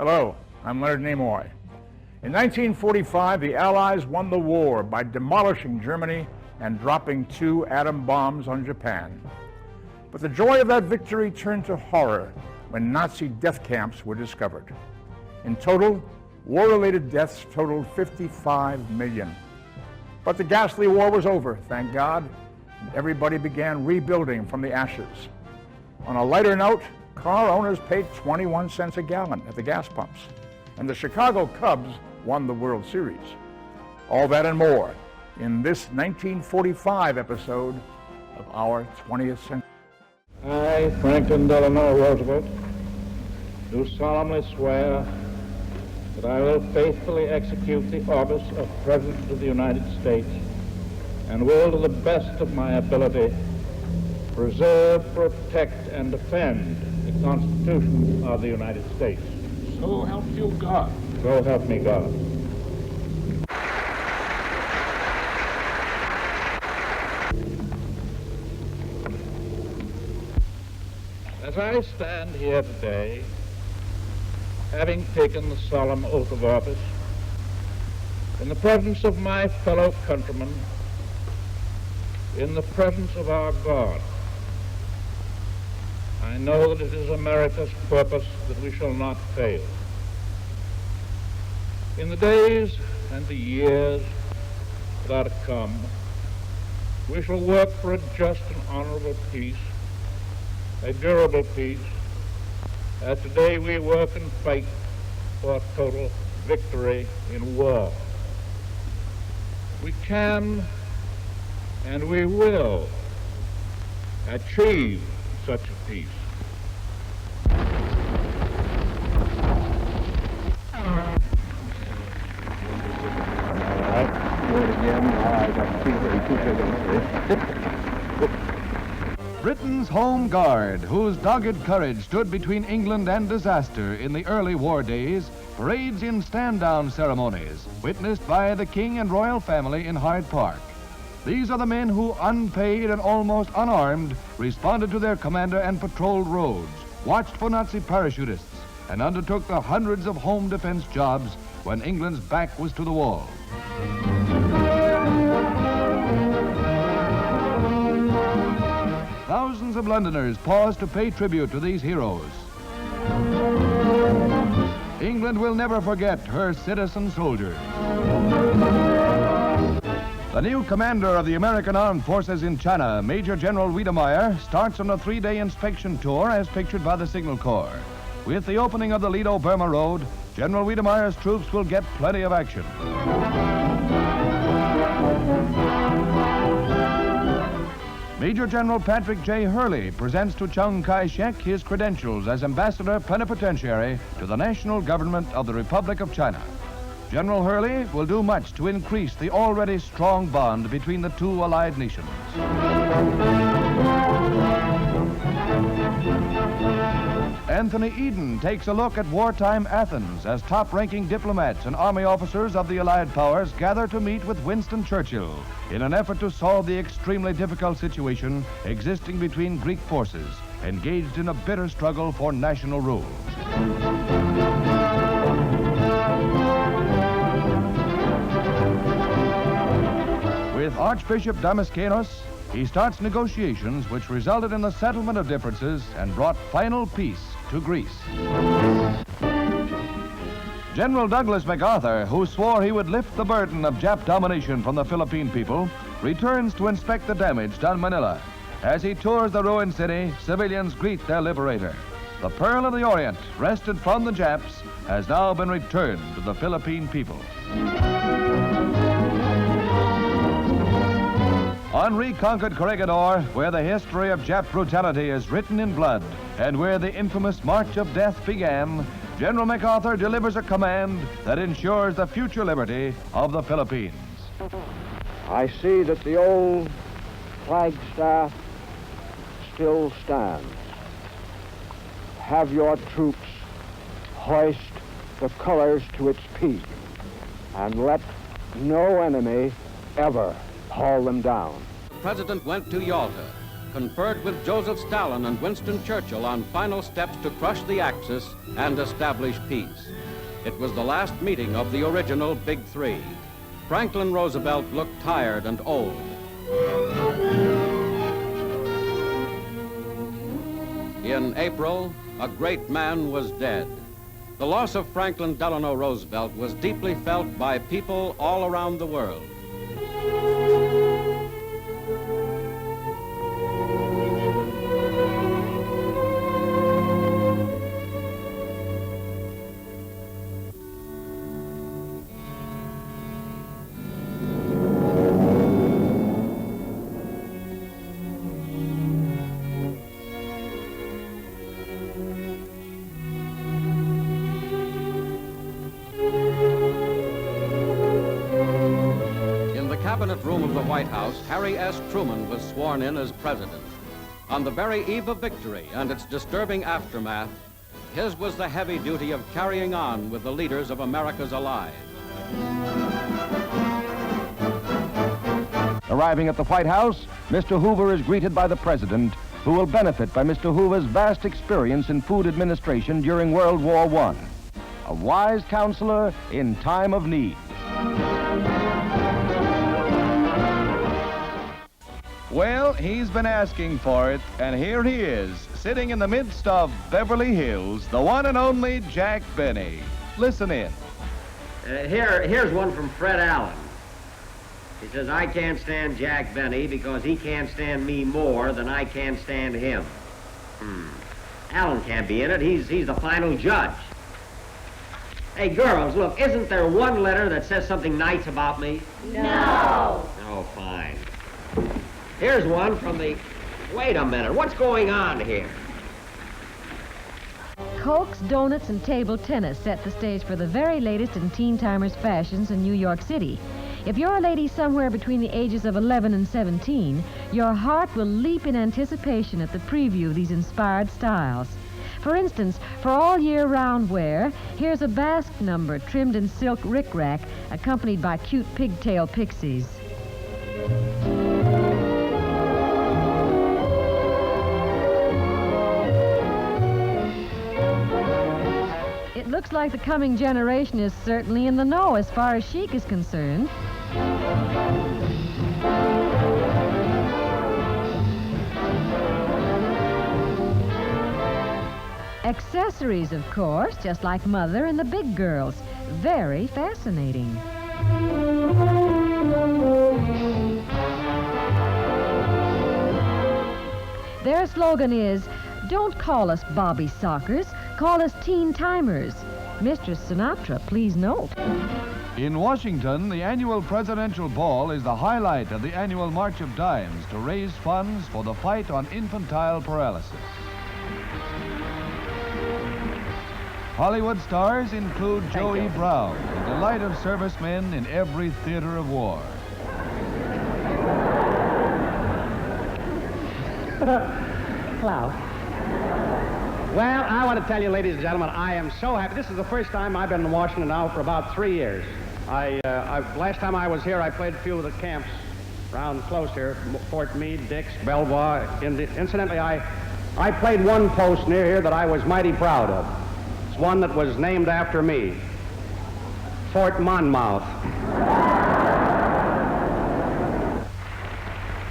Hello, I'm Leonard Nimoy. In 1945, the Allies won the war by demolishing Germany and dropping 2 atom bombs on Japan. But the joy of that victory turned to horror when Nazi death camps were discovered. In total, war-related deaths totaled 55 million. But the ghastly war was over, thank God, and everybody began rebuilding from the ashes. On a lighter note, car owners paid 21 cents a gallon at the gas pumps, and the Chicago Cubs won the World Series. All that and more in this 1945 episode of our 20th century. I, Franklin Delano Roosevelt, do solemnly swear that I will faithfully execute the office of President of the United States and will, to the best of my ability, preserve, protect, and defend the Constitution of the United States. So help you God. So help me God. As I stand here today, having taken the solemn oath of office, in the presence of my fellow countrymen, in the presence of our God, I know that it is America's purpose that we shall not fail. In the days and the years that are to come, we shall work for a just and honorable peace, a durable peace, as today we work and fight for total victory in war. We can and we will achieve such a peace. Britain's Home Guard, whose dogged courage stood between England and disaster in the early war days, parades in stand-down ceremonies, witnessed by the King and royal family in Hyde Park. These are the men who, unpaid and almost unarmed, responded to their commander and patrolled roads, watched for Nazi parachutists, and undertook the hundreds of home defense jobs when England's back was to the wall. Thousands of Londoners paused to pay tribute to these heroes. England will never forget her citizen soldiers. The new commander of the American Armed Forces in China, Major General Wiedemeyer, starts on a 3-day inspection tour as pictured by the Signal Corps. With the opening of the Lido-Burma Road, General Wiedemeyer's troops will get plenty of action. Major General Patrick J. Hurley presents to Chiang Kai-shek his credentials as Ambassador Plenipotentiary to the National Government of the Republic of China. General Hurley will do much to increase the already strong bond between the two allied nations. Anthony Eden takes a look at wartime Athens as top-ranking diplomats and army officers of the Allied powers gather to meet with Winston Churchill in an effort to solve the extremely difficult situation existing between Greek forces engaged in a bitter struggle for national rule. With Archbishop Damaskinos, he starts negotiations which resulted in the settlement of differences and brought final peace to Greece. General Douglas MacArthur, who swore he would lift the burden of Jap domination from the Philippine people, returns to inspect the damage done Manila. As he tours the ruined city, civilians greet their liberator. The Pearl of the Orient, wrested from the Japs, has now been returned to the Philippine people. On reconquered Corregidor, where the history of Jap brutality is written in blood, and where the infamous March of Death began, General MacArthur delivers a command that ensures the future liberty of the Philippines. I see that the old flagstaff still stands. Have your troops hoist the colors to its peak, and let no enemy ever haul them down. The president went to Yalta conferred with Joseph Stalin and Winston Churchill on final steps to crush the Axis and establish peace. It was the last meeting of the original Big Three. Franklin Roosevelt looked tired and old. In April, a great man was dead. The loss of Franklin Delano Roosevelt was deeply felt by people all around the world. Cabinet room of the White House, Harry S. Truman was sworn in as president. On the very eve of victory and its disturbing aftermath, his was the heavy duty of carrying on with the leaders of America's allies. Arriving at the White House, Mr. Hoover is greeted by the president, who will benefit by Mr. Hoover's vast experience in food administration during World War I. A wise counselor in time of need. Well, he's been asking for it, and here he is, sitting in the midst of Beverly Hills, the one and only Jack Benny. Listen in. Here's one from Fred Allen. He says, I can't stand Jack Benny because he can't stand me more than I can't stand him. Allen can't be in it. He's the final judge. Hey, girls, look, isn't there one letter that says something nice about me? No. Oh, fine. Here's one from the... Wait a minute, what's going on here? Cokes, donuts, and table tennis set the stage for the very latest in Teen Timers fashions in New York City. If you're a lady somewhere between the ages of 11 and 17, your heart will leap in anticipation at the preview of these inspired styles. For instance, for all year-round wear, here's a basque number trimmed in silk rickrack, accompanied by cute pigtail pixies. It looks like the coming generation is certainly in the know as far as chic is concerned. Accessories, of course, just like Mother and the big girls. Very fascinating. Their slogan is, don't call us Bobby Sockers, call us Teen Timers. Mistress Sinatra, please note. In Washington, the annual presidential ball is the highlight of the annual March of Dimes to raise funds for the fight on infantile paralysis. Hollywood stars include Joey Brown, the delight of servicemen in every theater of war. Hello. Well, I want to tell you, ladies and gentlemen, I am so happy. This is the first time I've been in Washington now for about 3 years. Last time I was here, I played a few of the camps around close here, Fort Meade, Dix, Belvoir. Incidentally, I played one post near here that I was mighty proud of. It's one that was named after me, Fort Monmouth.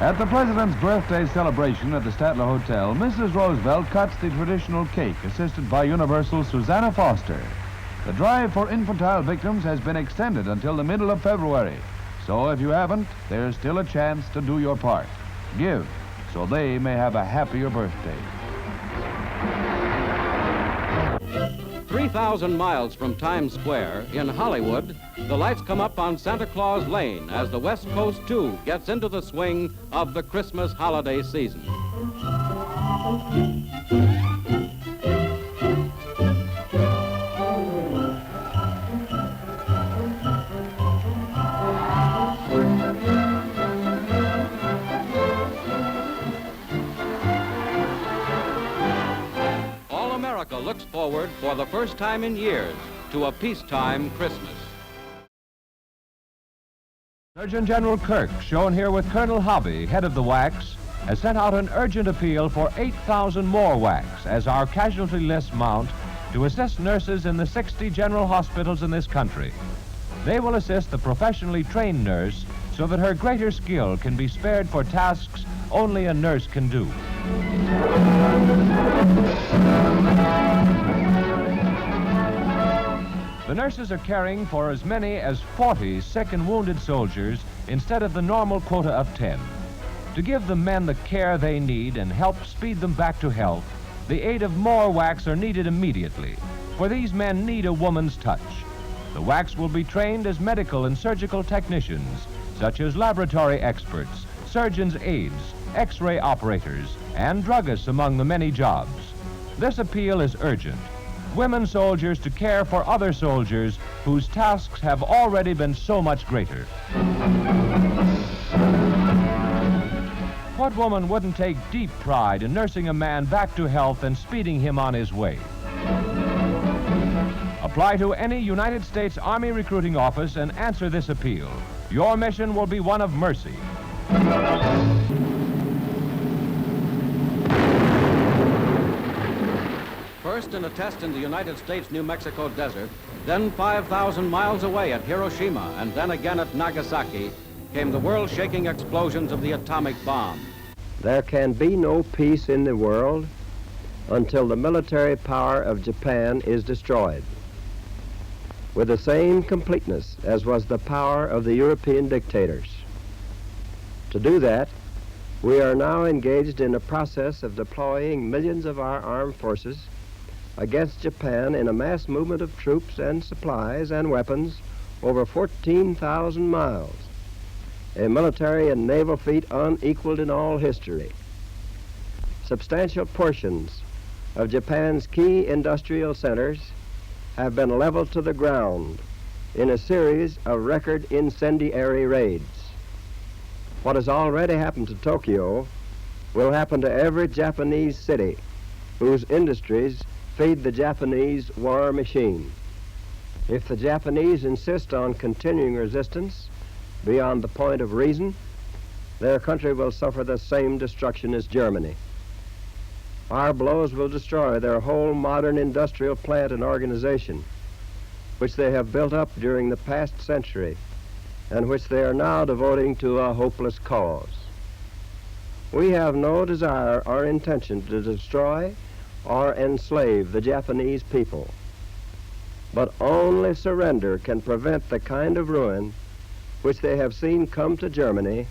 At the president's birthday celebration at the Statler Hotel, Mrs. Roosevelt cuts the traditional cake, assisted by Universal's Susanna Foster. The drive for infantile victims has been extended until the middle of February. So if you haven't, there's still a chance to do your part. Give, so they may have a happier birthday. 3,000 miles from Times Square, in Hollywood, the lights come up on Santa Claus Lane as the West Coast, too, gets into the swing of the Christmas holiday season. Looks forward for the first time in years to a peacetime Christmas. Surgeon General Kirk, shown here with Colonel Hobby, head of the WACS, has sent out an urgent appeal for 8,000 more WACs as our casualty lists mount to assist nurses in the 60 general hospitals in this country. They will assist the professionally trained nurse so that her greater skill can be spared for tasks only a nurse can do. The nurses are caring for as many as 40 sick and wounded soldiers instead of the normal quota of 10. To give the men the care they need and help speed them back to health, the aid of more WACs are needed immediately, for these men need a woman's touch. The WACs will be trained as medical and surgical technicians, such as laboratory experts, surgeons' aides, X-ray operators, and druggists among the many jobs. This appeal is urgent. Women soldiers to care for other soldiers whose tasks have already been so much greater. What woman wouldn't take deep pride in nursing a man back to health and speeding him on his way? Apply to any United States Army recruiting office and answer this appeal. Your mission will be one of mercy. First in a test in the United States New Mexico desert, then 5,000 miles away at Hiroshima, and then again at Nagasaki, came the world-shaking explosions of the atomic bomb. There can be no peace in the world until the military power of Japan is destroyed, with the same completeness as was the power of the European dictators. To do that, we are now engaged in a process of deploying millions of our armed forces against Japan in a mass movement of troops and supplies and weapons over 14,000 miles, a military and naval feat unequaled in all history. Substantial portions of Japan's key industrial centers have been leveled to the ground in a series of record incendiary raids. What has already happened to Tokyo will happen to every Japanese city whose industries feed the Japanese war machine. If the Japanese insist on continuing resistance beyond the point of reason, their country will suffer the same destruction as Germany. Our blows will destroy their whole modern industrial plant and organization, which they have built up during the past century and which they are now devoting to a hopeless cause. We have no desire or intention to destroy or enslave the Japanese people, but only surrender can prevent the kind of ruin which they have seen come to Germany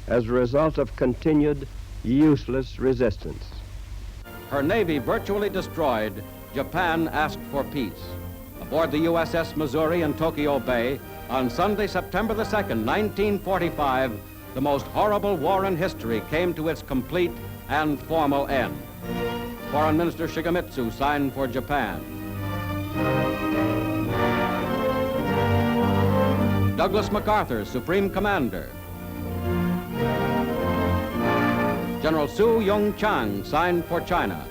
as a result of continued useless resistance. Her navy virtually destroyed, Japan asked for peace. Aboard the USS Missouri in Tokyo Bay, on Sunday, September the 2nd, 1945, the most horrible war in history came to its complete and formal end. Foreign Minister Shigemitsu signed for Japan. Douglas MacArthur, Supreme Commander. General Su Yong-chang signed for China.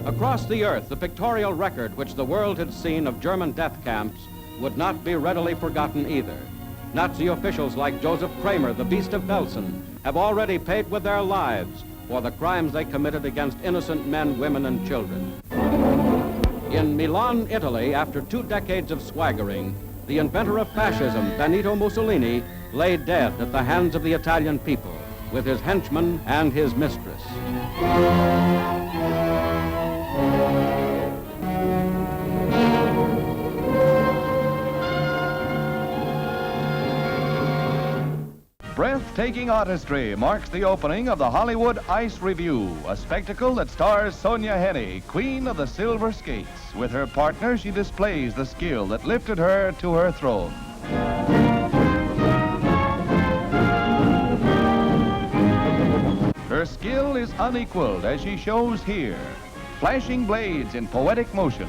Across the earth, the pictorial record which the world had seen of German death camps would not be readily forgotten either. Nazi officials like Joseph Kramer, the Beast of Belsen, have already paid with their lives for the crimes they committed against innocent men, women, and children. In Milan, Italy, after 2 decades of swaggering, the inventor of fascism, Benito Mussolini, lay dead at the hands of the Italian people, with his henchmen and his mistress. Breathtaking artistry marks the opening of the Hollywood Ice Review, a spectacle that stars Sonia Henney, queen of the silver skates. With her partner, she displays the skill that lifted her to her throne. Her skill is unequaled, as she shows here, flashing blades in poetic motion,